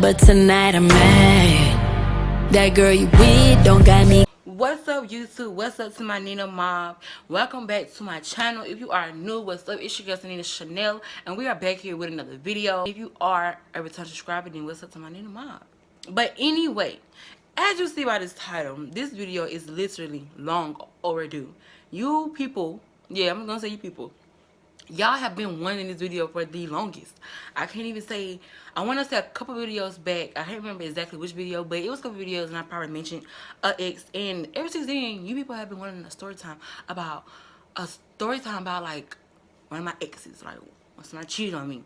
but tonight I'm mad. That girl you with don't got me. What's up, YouTube? What's up to my Nina mob? Welcome back to my channel. If you are new, what's up? It's your girl Nina Chanel, and we are back here with another video. If you are a return subscriber, then what's up to my Nina mob? But anyway, as you see by this title, this video is literally long overdue. You people, yeah, I'm gonna say you people, y'all have been wanting this video for the longest. I can't even say, I want to say a couple videos back, I can't remember exactly which video, but it was a couple videos and I probably mentioned ex, and ever since then you people have been wanting a story time about like one of my exes, like when somebody cheated on me.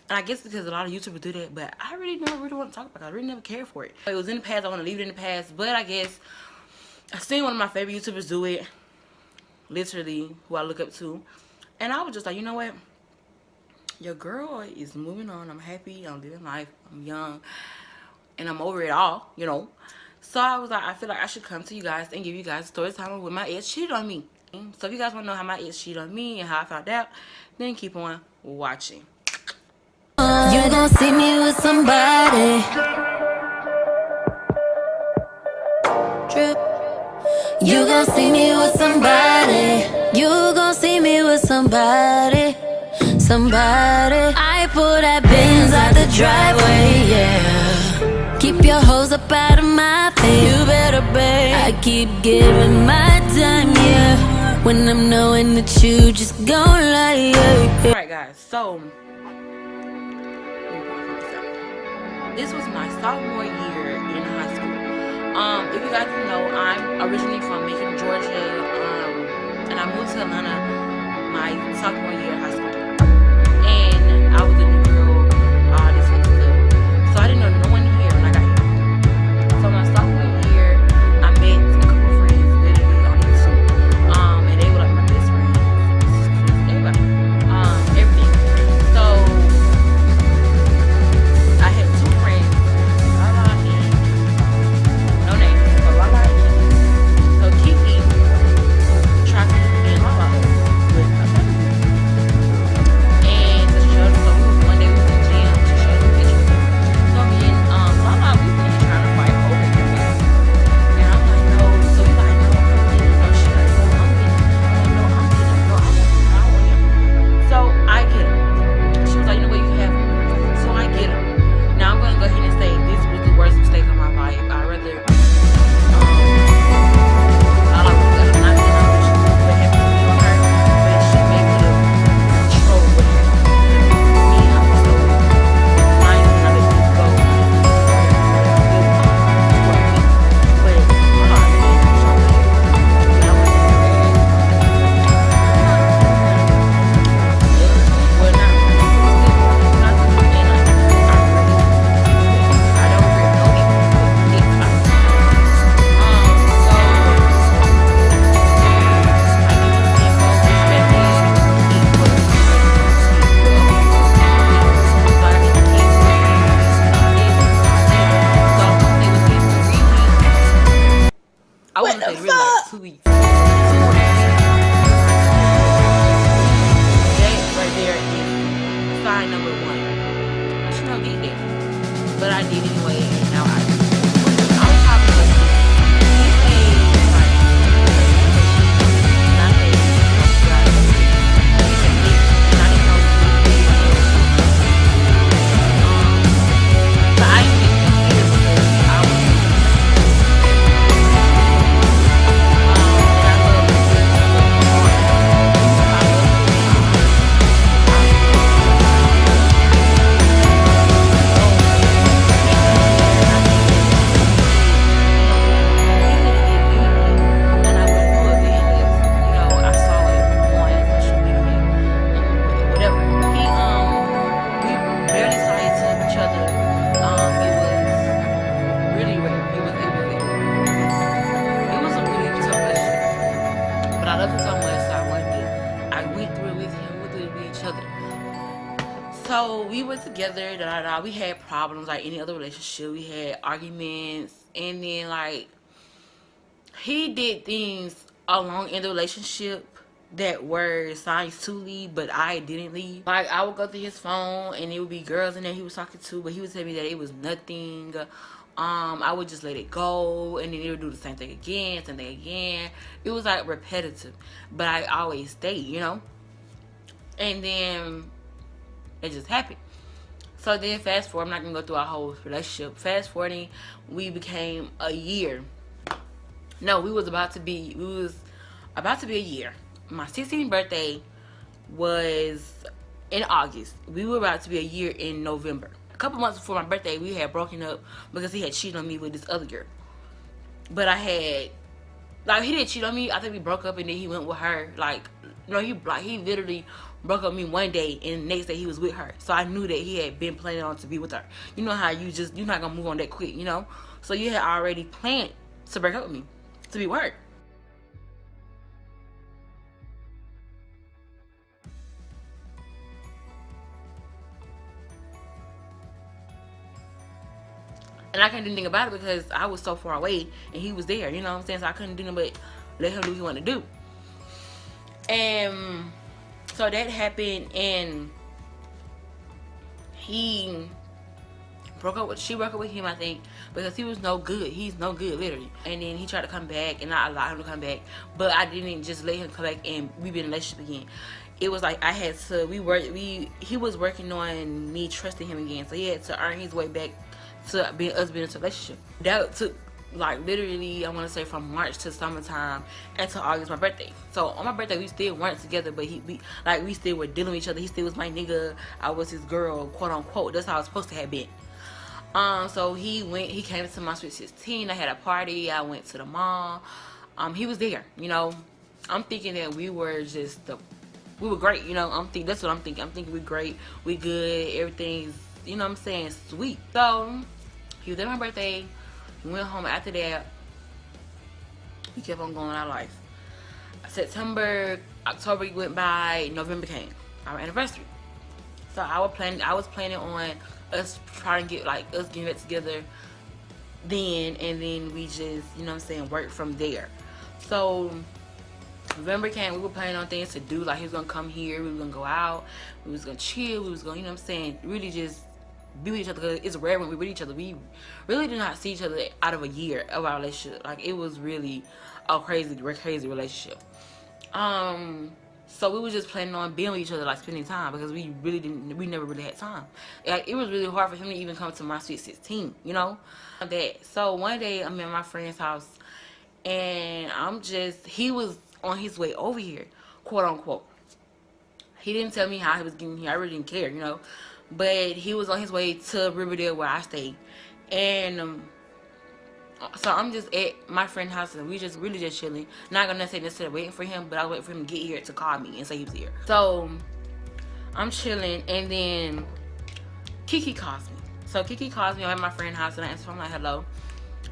And I guess because a lot of YouTubers do that, but I really never really want to talk about it. I really never cared for it. It was in the past, I want to leave it in the past, but I guess I seen one of my favorite YouTubers do it, literally who I look up to. And I was just like, you know what? Your girl is moving on. I'm happy. I'm living life. I'm young. And I'm over it all, you know. So I was like, I feel like I should come to you guys and give you guys a story time with my ex cheated on me. So if you guys want to know how my ex cheated on me and how I found out, then keep on watching. You gon' see me with somebody. Drip. You gon' see me with somebody. You gon' see me with somebody. I pull that Benz out the driveway, yeah. Keep your hoes up out of my face. You better babe. I keep giving my time, yeah. When I'm knowing that you just gon' lie, yeah. Alright guys, so this was my sophomore year in high school. If you guys don't know, I'm originally from Macon, Georgia, and I moved to Atlanta my sophomore year in high school. And I was a new girl, all this kind of stuff. So I didn't know no one here when I got here. So my sophomore year, I met a couple friends, literally on YouTube. And they were like my best friends, everybody, everything. So I had two friends, Lala and no names, but Lala and Kiki. So Kiki tried to hook me and Lala with a family. And to show them, so one day we was in the gym to show them pictures. So me and Lala, we was in here trying to fight over the face. And I'm like, no. So we like, no, I'm getting it. No, she like, no, I'm getting it. No, I'm getting it. No, I want him. So I get him. She was like, you know what, you can have him. So I get him. Now I'm gonna go ahead and say this was the worst mistake of my life. I'd rather Lala was gonna not get her, but she would have to be on her, but she made me control with her. Me, I was so blind and I let this go. But Lala made me show me. And I was so bad. Well, not really. Not to do it. I don't regret no things about it. So I wouldn't say really like 2 weeks. 2 weeks. That right there is sign number 1. I should not did that, but I did anyway, and now I do. I was talking about this. He said, like, not that, he said this, and I didn't know this. But I didn't think he did because I was so we were together, we had problems like any other relationship. We had arguments, and then like he did things along in the relationship that were signs to leave, but I didn't leave. Like, I would go through his phone and it would be girls in there he was talking to, but he would tell me that it was nothing. I would just let it go, and then they would do the same thing again. It was like repetitive, but I always stayed, you know. And then it just happened. So then fast forward, I'm not gonna go through our whole relationship. Fast forwarding, we became a year. No, we was about to be a year. My 16th birthday was in August. We were about to be a year in November. A couple months before my birthday, we had broken up because he had cheated on me with this other girl. But he didn't cheat on me. I think we broke up and then he went with her. He literally broke up with me one day and the next day he was with her. So I knew that he had been planning on to be with her. You know how you're not gonna move on that quick, you know? So you had already planned to break up with me, to be with her. And I couldn't do anything about it because I was so far away and he was there, you know what I'm saying? So I couldn't do nothing but let him do what he wanted to do. And so that happened, and she broke up with him, I think, because he was no good. He's no good, literally. And then he tried to come back, and I allowed him to come back, but I didn't just let him come back and we be in a relationship again. It was like he was working on me trusting him again, so he had to earn his way back to us being in a relationship. That took like literally, I want to say from March to summertime until August, my birthday. So on my birthday we still weren't together, but we still were dealing with each other. He still was my nigga, I was his girl, quote unquote. That's how it's supposed to have been. So he came to my sweet 16. I had a party. I went to the mall. He was there, you know. I'm thinking that we were great, you know. That's what I'm thinking. I'm thinking we're great, we good, everything's, you know what I'm saying, sweet. So he was at my birthday. We went home. After that, we kept on going our life. September, October went by, November came, our anniversary. So I was planning on us trying to us getting it together then, and then we just, you know what I'm saying, work from there. So November came, we were planning on things to do, like he was gonna come here, we were gonna go out, we was gonna chill, we was gonna, you know what I'm saying, really just be with each other, because it's rare when we're with each other. We really did not see each other out of a year of our relationship. Like, it was really a crazy relationship. So we were just planning on being with each other, like spending time, because we never really had time. Like, it was really hard for him to even come to my sweet 16, you know? So one day I'm at my friend's house, and he was on his way over here, quote unquote. He didn't tell me how he was getting here. I really didn't care, you know? But he was on his way to Riverdale, where I stayed. And so I'm just at my friend's house, and we just really just chilling. Not gonna say necessarily waiting for him, but I was waiting for him to get here to call me and say he was here. So I'm chilling, and then Kiki calls me. So Kiki calls me. I'm at my friend's house, and I answer. I'm like, hello.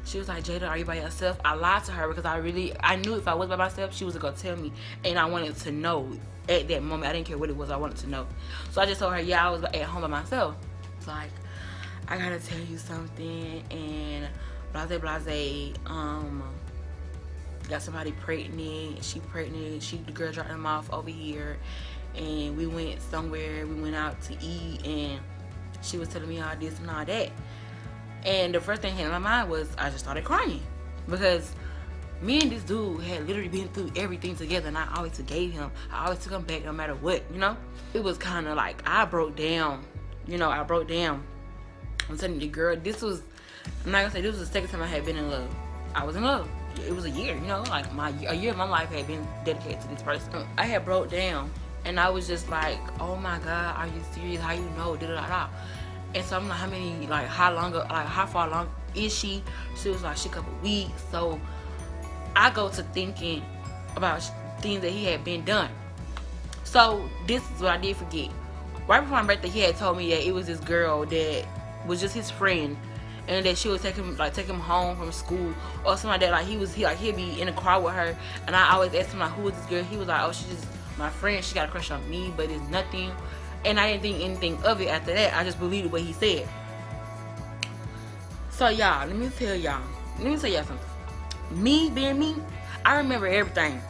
She was like, Jada, are you by yourself? I lied to her because I knew if I was by myself, she was gonna tell me, and I wanted to know at that moment. I didn't care what it was, I wanted to know. So I just told her, yeah, I was at home by myself. It's like, I gotta tell you something, and blase, got somebody pregnant. The girl dropped him off over here, and we went somewhere, we went out to eat, and she was telling me all this and all that. And the first thing that came to my mind was, I just started crying, because me and this dude had literally been through everything together, and I always forgave him. I always took him back no matter what, you know? It was kind of like, I broke down. I'm telling you, the girl, I'm not gonna say this was the second time I had been in love. I was in love. It was a year, you know? Like, a year of my life had been dedicated to this person. I had broke down, and I was just like, oh my God, are you serious? How you know? Da-da-da-da. And so I'm like, how far along is she? She was like, she a couple weeks. So I go to thinking about things that he had been done. So this is what I did forget. Right before my birthday, he had told me that it was this girl that was just his friend, and that she would take him home from school or something like that. Like, he'd be in the car with her, and I always asked him, like, who is this girl? He was like, oh, she's just my friend. She got a crush on me, but it's nothing. And I didn't think anything of it after that. I just believed what he said. So y'all, let me tell y'all something. Me being me, I remember everything.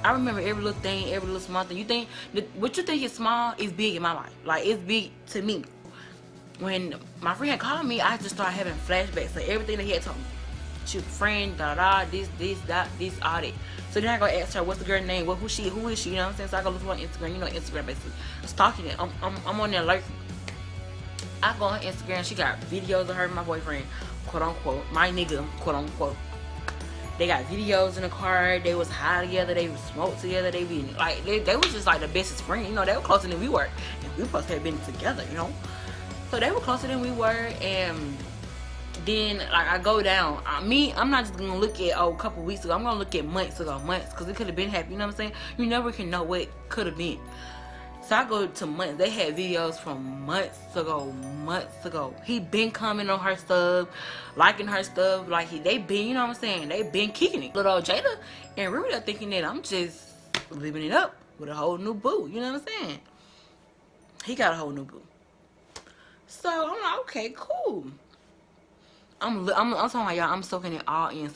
I remember every little thing, every little small thing. You think what you think is small is big in my life. Like, it's big to me. When my friend had called me, I just started having flashbacks of everything that he had told me. She was a friend, this, that, all that. So then I go ask her, what's the girl's name? Who is she? You know what I'm saying? So I go look on Instagram. You know, Instagram basically stalking it. I'm on there lurking. I go on Instagram. She got videos of her and my boyfriend, quote unquote, my nigga, quote unquote. They got videos in the car. They was high together. They was smoked together. They be like, they was just like the bestest friends. You know, they were closer than we were, and we supposed to have been together. You know, so they were closer than we were, and then like I go down. I'm not just gonna look at a couple weeks ago. I'm gonna look at months because it could have been happy. You know what I'm saying? You never can know what could have been. So I go to months. They had videos from months ago. He been commenting on her stuff, liking her stuff. Like they been, you know what I'm saying? They been kicking it. Little old Jada and Ruby are thinking that I'm just living it up with a whole new boo. You know what I'm saying? He got a whole new boo. So I'm like, okay, cool. I'm talking about y'all. I'm soaking it all in,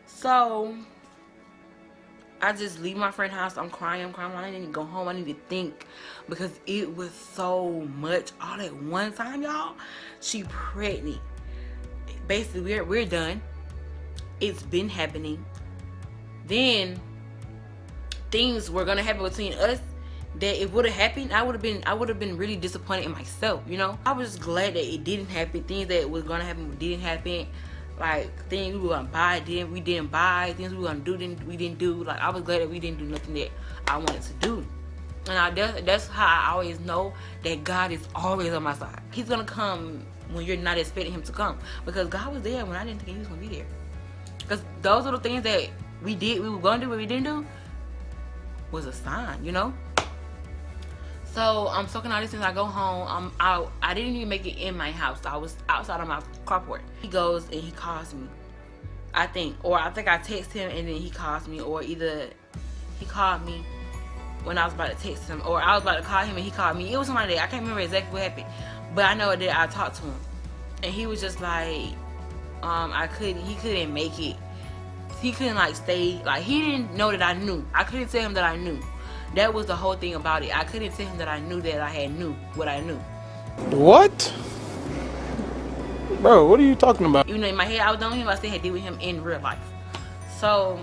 So I just leave my friend's house. I'm crying. I need to go home. I need to think because it was so much all at one time, y'all. She pregnant. Basically, we're done. It's been happening. Then things were gonna happen between us that it would have happened. I would have been really disappointed in myself. You know, I was just glad that it didn't happen. Things that was gonna happen didn't happen. Like things we were gonna buy, we didn't buy. Things we were gonna do, we didn't do. Like I was glad that we didn't do nothing that I wanted to do. And that's how I always know that God is always on my side. He's gonna come when you're not expecting him to come, because God was there when I didn't think he was gonna be there. Because those little things that we were gonna do, but we didn't do, was a sign, you know. So I'm soaking all these things. I go home. I didn't even make it in my house. I was outside on my carport. He goes and he calls me. I think I text him and then he calls me, or either he called me when I was about to text him, or I was about to call him and he called me. It was somebody that I can't remember exactly what happened, but I know that I talked to him and he was just like, he couldn't make it. He couldn't like stay. Like he didn't know that I knew. I couldn't tell him that I knew. That was the whole thing about it. I couldn't tell him that I knew that I had knew what I knew. What? Bro, what are you talking about? You know, in my head, I was done with him. I still had to deal with him in real life. So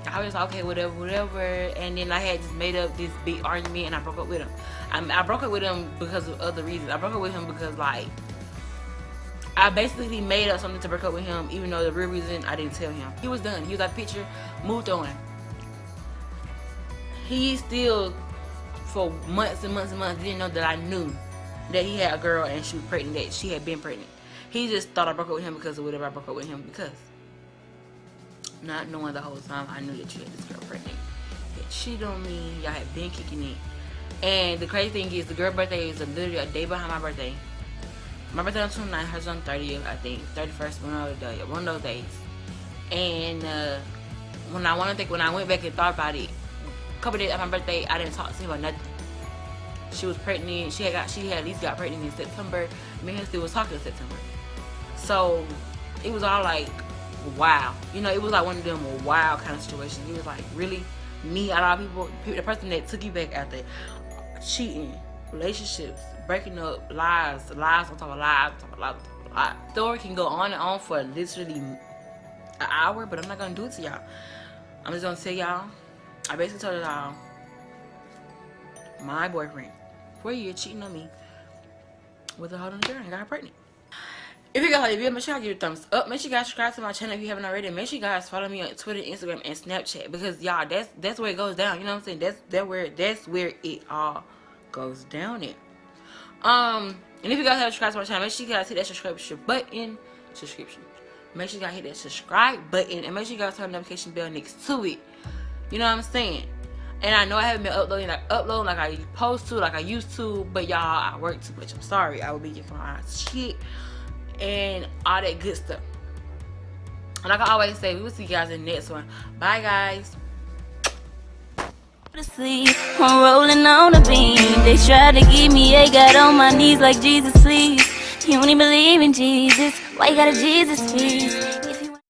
I was like, okay, whatever. And then I had just made up this big argument and I broke up with him. I broke up with him because of other reasons. I broke up with him because, like, I basically made up something to break up with him, even though the real reason I didn't tell him. He was done. He was like, picture, moved on. He still, for months and months and months, didn't know that I knew that he had a girl and she was pregnant, that she had been pregnant. He just thought I broke up with him because of whatever I broke up with him because. Not knowing the whole time I knew that you had this girl pregnant. That cheated on me, y'all had been kicking it. And the crazy thing is, the girl's birthday is literally a day behind my birthday. My birthday on 29th, hers on 30th, I think. 31st, one of those days. And when I went back and thought about it, couple days after my birthday, I didn't talk to him about nothing. She was pregnant. She had at least got pregnant in September. Me and him still was talking in September. So it was all like, wow. You know, it was like one of them wow kind of situations. It was like, really, me out of all people, the person that took you back after cheating, relationships, breaking up, lies on top of lies. The story can go on and on for literally an hour, but I'm not gonna do it to y'all. I'm just gonna tell y'all. I basically told y'all, my boyfriend, for a year, cheating on me with a hold on the girl and got her pregnant. If you guys like the video, make sure you give it a thumbs up. Make sure you guys subscribe to my channel if you haven't already. Make sure you guys follow me on Twitter, Instagram, and Snapchat, because y'all, that's where it goes down. You know what I'm saying? That's where it all goes down in. And if you guys haven't subscribed to my channel, make sure you guys hit that subscription button. Make sure you guys hit that subscribe button, and make sure you guys turn the notification bell next to it. You know what I'm saying? And I know I haven't been uploading like I used to, but y'all, I work too much. I'm sorry. I will be getting my shit and all that good stuff. And like I always say, we will see you guys in the next one. Bye, guys. I'm rolling on a beam. They tried to give me a got on my knees like Jesus, please. You don't even believe in Jesus. Why you got a Jesus, please?